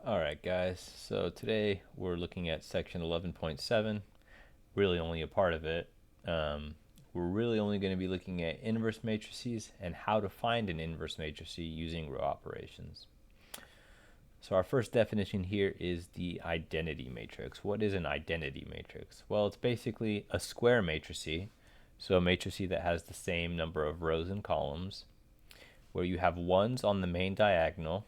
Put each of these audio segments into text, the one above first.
Alright guys, so today we're looking at section 11.7, really only a part of it. Um, we're really only going to be looking at inverse matrices and how to find an inverse matrix using row operations. So our first definition here is the identity matrix. What is an identity matrix? Well, it's basically a square matrix, so a matrix that has the same number of rows and columns, where you have ones on the main diagonal.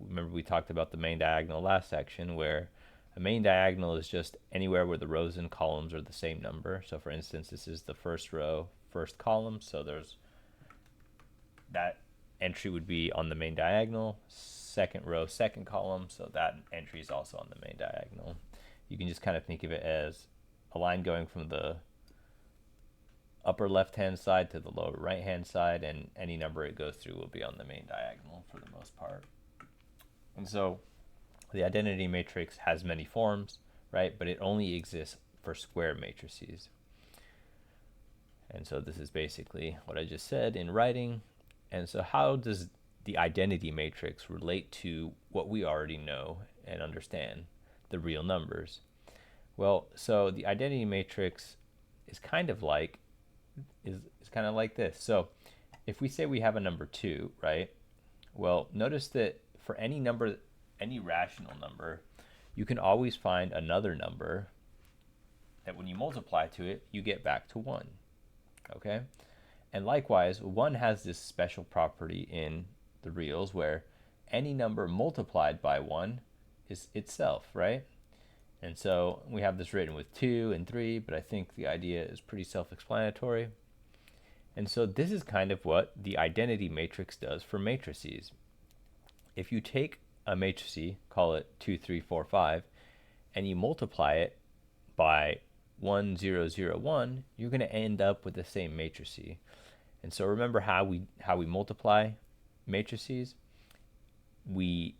Remember we talked about the main diagonal last section, where a main diagonal is just anywhere where the rows and columns are the same number. So for instance, this is the first row, first column, so there's that entry would be on the main diagonal. Second row, second column, so that entry is also on the main diagonal. You can just kind of think of it as a line going from the upper left hand side to the lower right hand side, and any number it goes through will be on the main diagonal for the most part. And so the identity matrix has many forms, right? But it only exists for square matrices. And so this is basically what I just said in writing. And so how does the identity matrix relate to what we already know and understand, the real numbers? Well, so the identity matrix is kind of like this. So if we say we have a number 2, right? Well, notice that for any number, any rational number, you can always find another number that when you multiply to it, you get back to 1. Okay? And likewise, 1 has this special property in the reals where any number multiplied by 1 is itself, right? And so we have this written with 2 and 3, but I think the idea is pretty self-explanatory. And so this is kind of what the identity matrix does for matrices. If you take a matrix, call it 2, 3, 4, 5, and you multiply it by 1, 0, 0, 1, you're going to end up with the same matrix. And so remember how we multiply matrices? We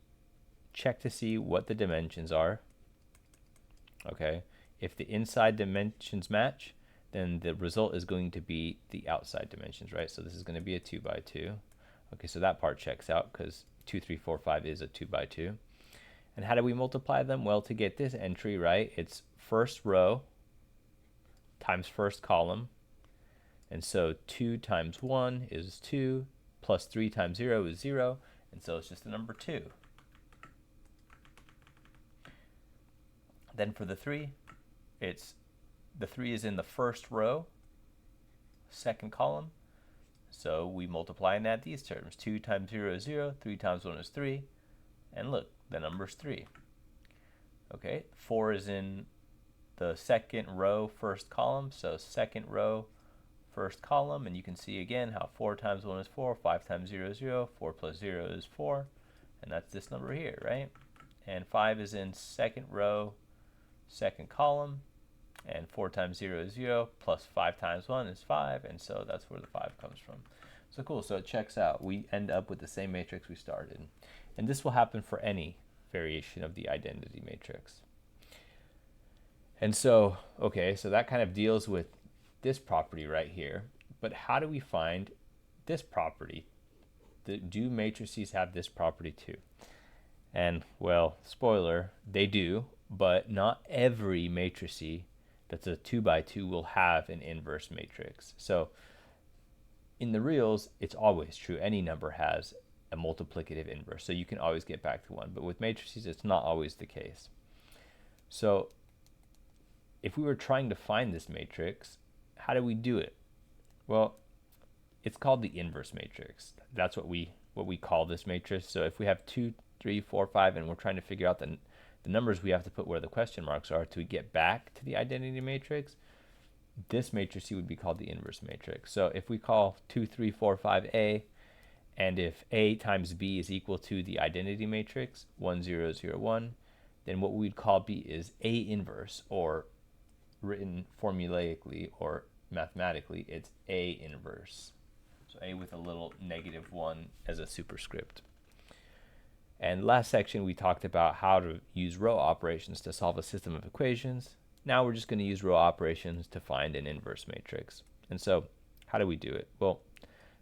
check to see what the dimensions are. Okay, if the inside dimensions match, then the result is going to be the outside dimensions, right? So this is going to be a 2 by 2. Okay, so that part checks out because 2, 3, 4, 5 is a 2 by 2. And how do we multiply them? Well, to get this entry, right, it's first row times first column. And so 2 times 1 is 2, plus 3 times 0 is 0, and so it's just the number 2. Then for the 3, the 3 is in the first row, second column, so we multiply and add these terms. 2 times 0 is 0, 3 times 1 is 3, and look, the number is 3. Okay, 4 is in the second row, first column, so second row, first column, and you can see again how 4 times 1 is 4, 5 times 0 is 0, 4 plus 0 is 4, and that's this number here, right? And 5 is in second row, second column, and 4 times 0 is 0, plus 5 times 1 is 5, and so that's where the 5 comes from. So cool, so it checks out. We end up with the same matrix we started. And this will happen for any variation of the identity matrix. And so, okay, so that kind of deals with this property right here. But how do we find this property? Do matrices have this property too? And well, spoiler, they do, but not every matrix that's a 2 by 2 will have an inverse matrix. So in the reals, it's always true. Any number has a multiplicative inverse, so you can always get back to 1. But with matrices, it's not always the case. So if we were trying to find this matrix, how do we do it? Well, it's called the inverse matrix. That's what we call this matrix. So if we have 2, 3, 4, 5, and we're trying to figure out the numbers we have to put where the question marks are to get back to the identity matrix, this matrix would be called the inverse matrix. So if we call 2, 3, 4, 5 A, and if A times B is equal to the identity matrix, 1, 0, 0, 1, then what we'd call B is A inverse, or written formulaically or mathematically, it's A inverse. So A with a little -1 as a superscript. And last section we talked about how to use row operations to solve a system of equations. Now we're just going to use row operations to find an inverse matrix. And so how do we do it? Well,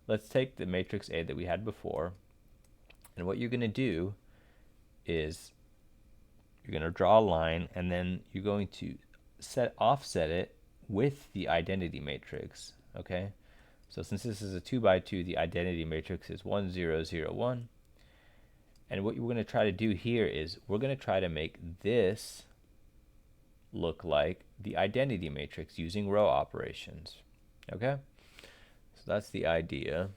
let's take the matrix A that we had before, and what you're going to do is you're going to draw a line, and then you're going to offset it with the identity matrix, okay? So since this is a 2 by 2, the identity matrix is 1, 0, 0, 1. And what we're going to try to do here is we're going to try to make this look like the identity matrix using row operations, okay? So that's the idea.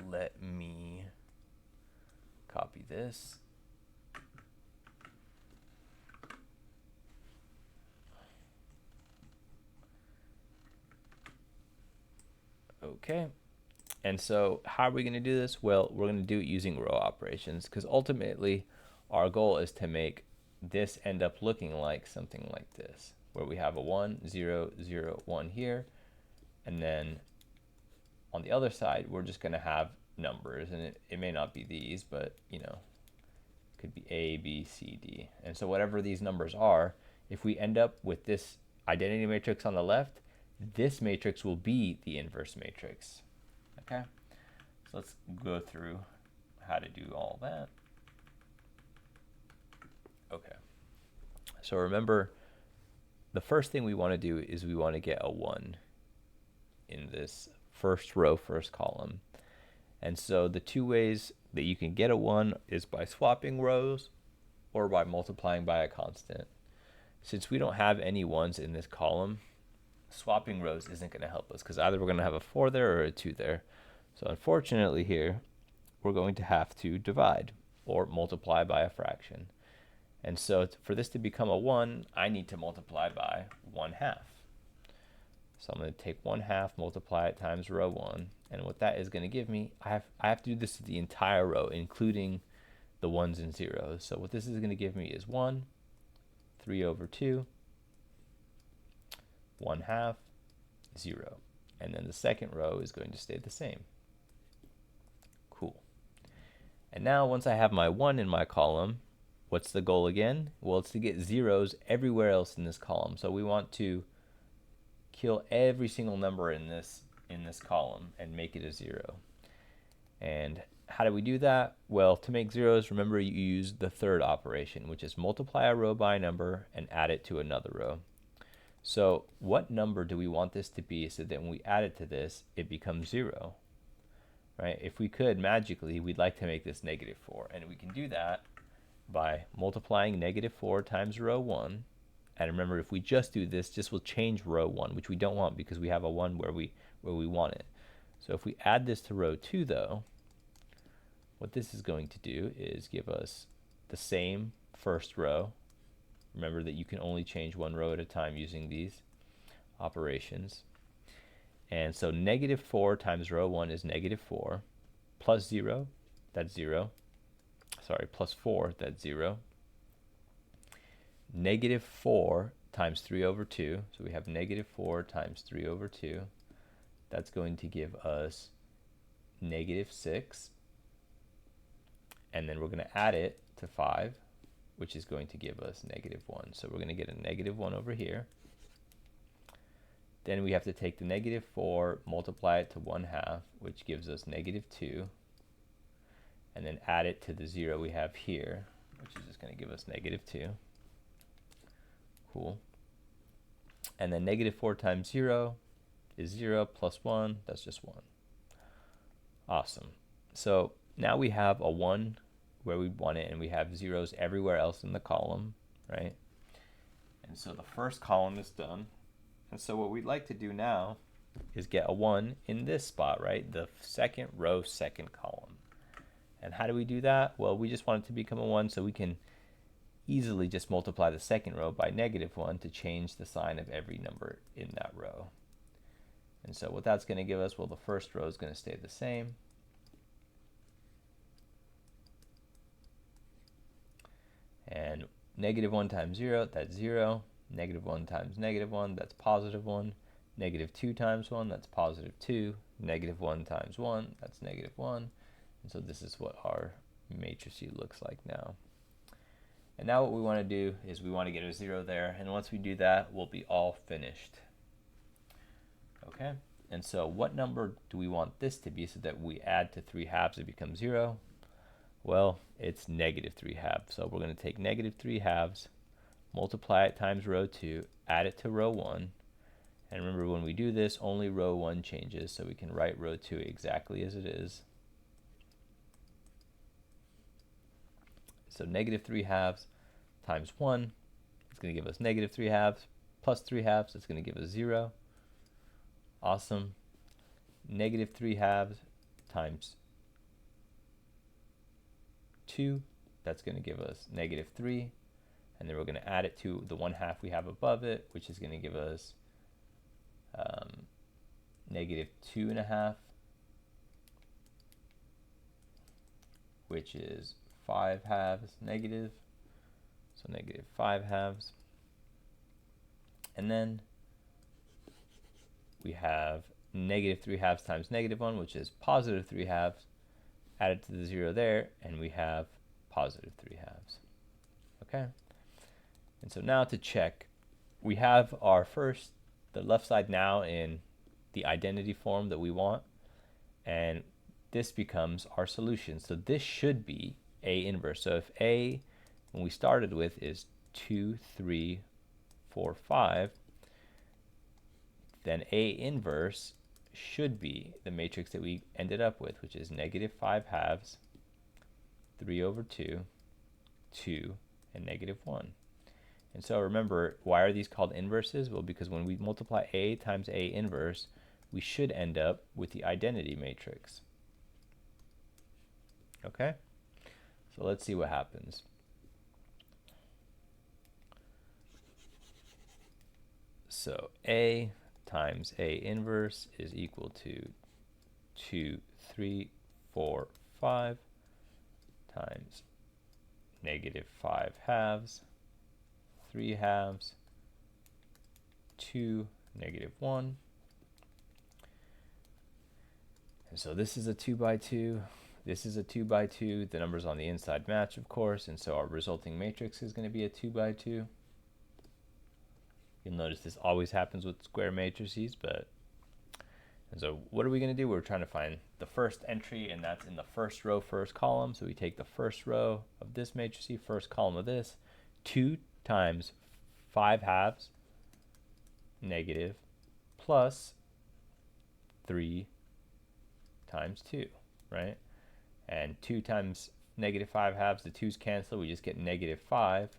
Let me copy this. Okay. And so how are we going to do this? Well, we're going to do it using row operations, because ultimately our goal is to make this end up looking like something like this, where we have a 1, 0, 0, 1 here, and then on the other side we're just going to have numbers, and it may not be these, but you know, it could be A, B, C, D. And so whatever these numbers are, if we end up with this identity matrix on the left, this matrix will be the inverse matrix. Okay, so let's go through how to do all that. Okay, so remember, the first thing we want to do is we want to get a 1 in this first row, first column. And so the two ways that you can get a 1 is by swapping rows or by multiplying by a constant. Since we don't have any 1s in this column, swapping rows isn't going to help us, because either we're going to have a 4 there or a 2 there. So unfortunately here, we're going to have to divide or multiply by a fraction. And so for this to become a 1, I need to multiply by 1/2. So I'm going to take 1/2, multiply it times row 1. And what that is going to give me, I have to do this to the entire row, including the 1s and 0s. So what this is going to give me is 1, 3 over 2, 1/2, 0. And then the second row is going to stay the same. Cool. And now once I have my 1 in my column, what's the goal again? Well, it's to get zeros everywhere else in this column. So we want to kill every single number in this column and make it a 0. And how do we do that? Well, to make zeros, remember you use the third operation, which is multiply a row by a number and add it to another row. So what number do we want this to be so that when we add it to this, it becomes 0? Right? If we could, magically, we'd like to make this -4. And we can do that by multiplying -4 times row 1. And remember, if we just do this, this will change row 1, which we don't want because we have a 1 where we want it. So if we add this to row 2, though, what this is going to do is give us the same first row. Remember that you can only change one row at a time using these operations. And so -4 times row 1 is -4, plus 0, that's 0. Sorry, plus 4, that's 0. -4 times 3 over 2, so we have -4 times 3 over 2. That's going to give us -6. And then we're going to add it to 5, which is going to give us -1. So we're going to get a -1 over here. Then we have to take the -4, multiply it to 1/2, which gives us -2. And then add it to the 0 we have here, which is just going to give us -2. Cool. And then -4 times 0 is 0 plus 1, that's just 1. Awesome. So now we have a 1 where we want it, and we have zeros everywhere else in the column, right? And so the first column is done. And so what we'd like to do now is get a 1 in this spot, right? The second row, second column. And how do we do that? Well, we just want it to become a 1, so we can easily just multiply the second row by -1 to change the sign of every number in that row. And so what that's going to give us, well, the first row is going to stay the same. And -1 times 0, that's 0. -1 times -1, that's +1. -2 times 1, that's +2. -1 times 1, that's -1. And so this is what our matrice looks like now. And now what we want to do is we want to get a 0 there. And once we do that, we'll be all finished. Okay? And so what number do we want this to be so that we add to 3/2, it becomes 0? Well, it's negative 3 halves. So we're going to take negative 3 halves, multiply it times row 2, add it to row 1. And remember, when we do this, only row 1 changes, so we can write row 2 exactly as it is. So negative 3 halves times 1 is going to give us negative 3 halves, plus 3 halves, it's going to give us 0. Awesome. Negative 3 halves times 2, that's going to give us negative 3. And then we're going to add it to the 1/2 we have above it, which is going to give us negative 2.5, which is 5 halves negative. So negative 5 halves. And then we have negative 3 halves times negative 1, which is positive 3 halves, added to the 0 there, and we have positive 3 halves. Okay? And so now to check, we have our the left side now in the identity form that we want, and this becomes our solution. So this should be A inverse. So if A, when we started with, is 2, 3, 4, 5, then A inverse should be the matrix that we ended up with, which is negative 5 halves, 3 over 2, 2, and negative 1. And so remember, why are these called inverses? Well, because when we multiply A times A inverse, we should end up with the identity matrix. Okay? So let's see what happens. So A times A inverse is equal to 2, 3, 4, 5 times negative 5 halves, 3 halves, 2, negative 1. And so this is a 2 by 2. This is a 2 by 2. The numbers on the inside match, of course, and so our resulting matrix is going to be a 2 by 2. You'll notice this always happens with square matrices, and so what are we going to do? We're trying to find the first entry, and that's in the first row, first column. So we take the first row of this matrix, first column of this, 2 times 5 halves, negative, plus 3 times 2, right? And 2 times negative 5 halves, the 2's cancel, we just get negative 5,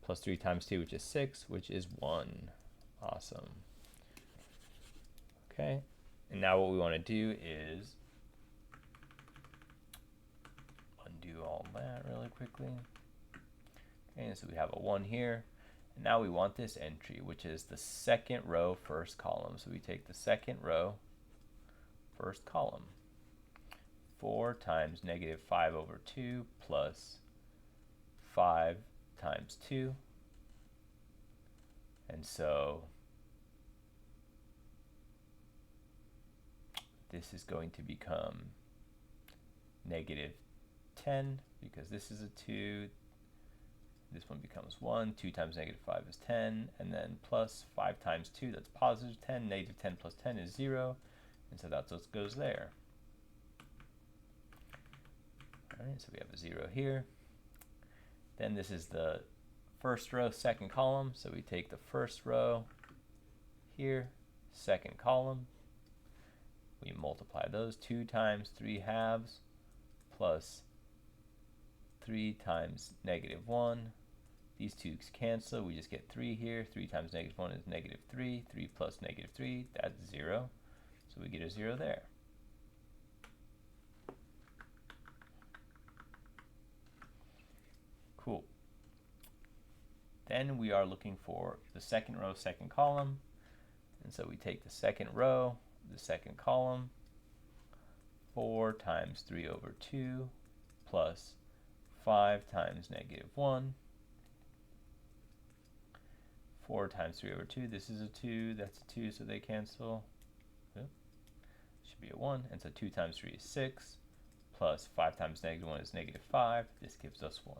plus 3 times 2, which is 6, which is 1. Awesome. Okay, and now what we want to do is undo all that really quickly. Okay, and so we have a 1 here. And now we want this entry, which is the second row, first column. So we take the second row, first column. 4 times negative 5 over 2 plus 5 times 2. And so this is going to become negative 10, because this is a 2. This one becomes 1. 2 times negative 5 is 10. And then plus 5 times 2, that's positive 10. Negative 10 plus 10 is 0. And so that's what goes there. All right, so we have a 0 here. Then this is the first row, second column. So we take the first row here, second column. We multiply those. 2 times 3 halves plus 3 times negative 1. These 2's cancel. We just get 3 here. 3 times negative 1 is negative 3. 3 plus negative 3, that's 0. So we get a 0 there. Cool. Then we are looking for the second row, second column. And so we take the second row, the second column, 4 times 3 over 2 plus 5 times negative 1. 4 times 3 over 2, this is a 2, that's a 2, so they cancel. Should be a 1, and so 2 times 3 is 6, plus 5 times negative 1 is negative 5. This gives us 1.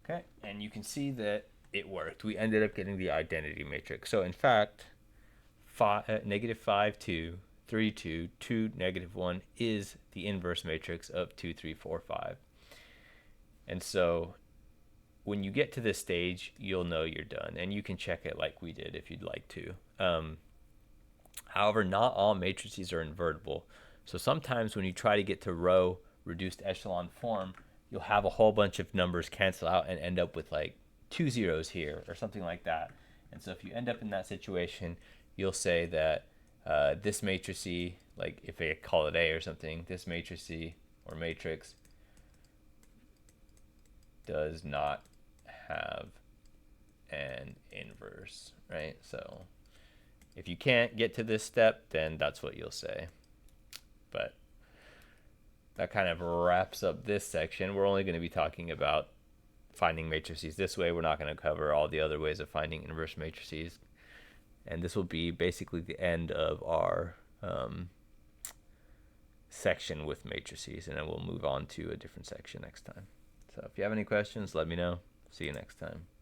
Okay, and you can see that it worked. We ended up getting the identity matrix. So in fact, negative 5, 2, 3, 2, 2, negative 1 is the inverse matrix of 2, 3, 4, 5. And so when you get to this stage, you'll know you're done, and you can check it like we did if you'd like to. However, not all matrices are invertible. So sometimes when you try to get to row reduced echelon form, you'll have a whole bunch of numbers cancel out and end up with like 2 zeros here or something like that. And so if you end up in that situation, you'll say that this matrix, like if I call it A or something, this matrix or matrix does not have an inverse, right? So if you can't get to this step, then that's what you'll say. But that kind of wraps up this section. We're only going to be talking about finding matrices this way. We're not going to cover all the other ways of finding inverse matrices. And this will be basically the end of our section with matrices, and then we'll move on to a different section next time. So if you have any questions, let me know. See you next time.